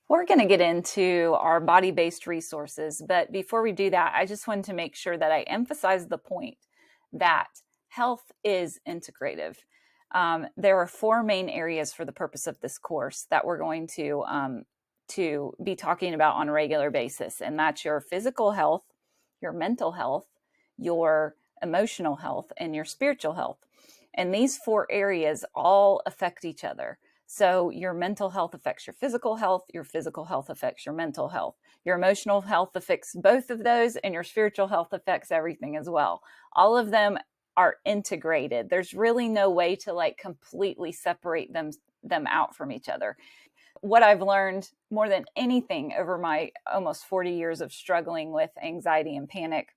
We're going to get into our body-based resources, but before we do that, I just wanted to make sure that I emphasize the point that health is integrative. There are four main areas for the purpose of this course that we're going to be talking about on a regular basis, and that's your physical health, your mental health, your emotional health, and your spiritual health. And these four areas all affect each other. So your mental health affects your physical health affects your mental health, your emotional health affects both of those, and your spiritual health affects everything as well. All of them are integrated. There's really no way to completely separate them out from each other. What I've learned more than anything over my almost 40 years of struggling with anxiety and panic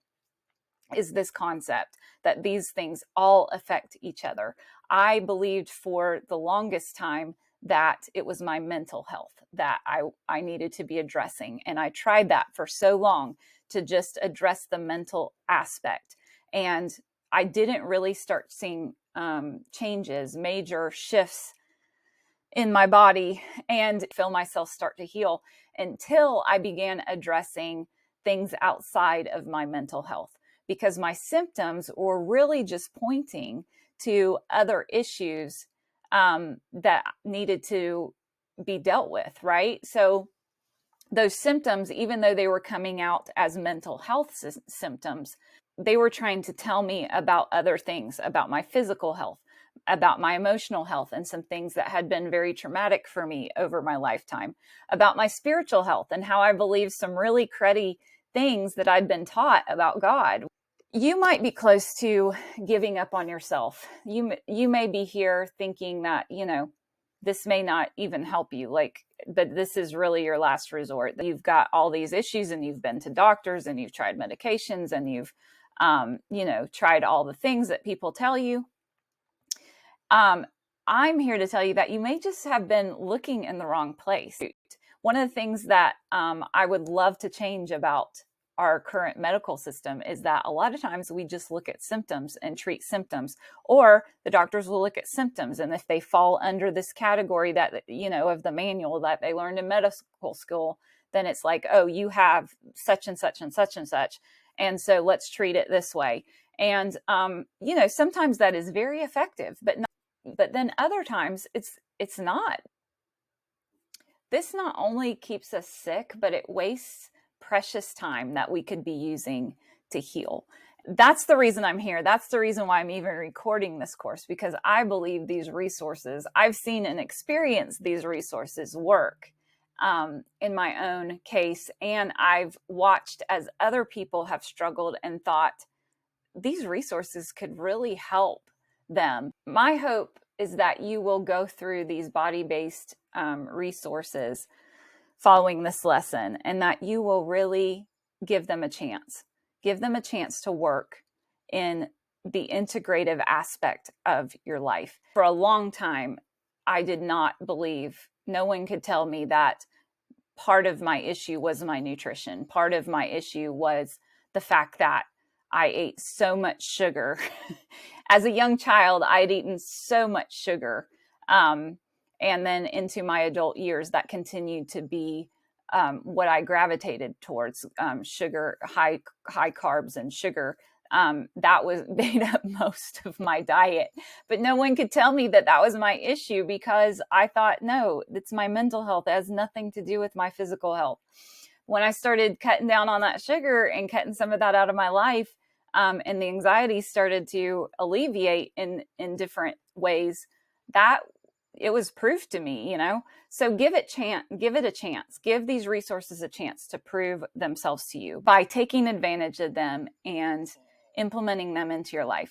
is this concept that these things all affect each other. I believed for the longest time that it was my mental health that I needed to be addressing. And I tried that for so long to just address the mental aspect. And I didn't really start seeing changes, major shifts in my body and feel myself start to heal until I began addressing things outside of my mental health, because my symptoms were really just pointing to other issues that needed to be dealt with, right? So those symptoms, even though they were coming out as mental health symptoms, they were trying to tell me about other things, about my physical health, about my emotional health, and some things that had been very traumatic for me over my lifetime, about my spiritual health and how I believed some really cruddy things that I'd been taught about God. You might be close to giving up on yourself. You may be here thinking that, this may not even help you, but this is really your last resort. You've got all these issues and you've been to doctors and you've tried medications and you've, tried all the things that people tell you. I'm here to tell you that you may just have been looking in the wrong place. One of the things that I would love to change about our current medical system is that a lot of times we just look at symptoms and treat symptoms, or the doctors will look at symptoms. And if they fall under this category that, of the manual that they learned in medical school, then it's like, oh, you have such and such and such and such. And so let's treat it this way. And, sometimes that is very effective, but then other times it's not. This not only keeps us sick, but it wastes precious time that we could be using to heal. That's the reason I'm here. That's the reason why I'm even recording this course, because I believe these resources, I've seen and experienced these resources work in my own case. And I've watched as other people have struggled and thought these resources could really help them. My hope is that you will go through these body-based resources following this lesson, and that you will really give them a chance. Give them a chance to work in the integrative aspect of your life. For a long time, I did not believe, no one could tell me that part of my issue was my nutrition. Part of my issue was the fact that I ate so much sugar. As a young child, I had eaten so much sugar. And then into my adult years, that continued to be what I gravitated towards, sugar, high carbs and sugar. That was made up most of my diet. But no one could tell me that that was my issue, because I thought, no, it's my mental health. It has nothing to do with my physical health. When I started cutting down on that sugar and cutting some of that out of my life, and the anxiety started to alleviate in different ways, that it was proof to me, So give it a chance. Give these resources a chance to prove themselves to you by taking advantage of them and implementing them into your life.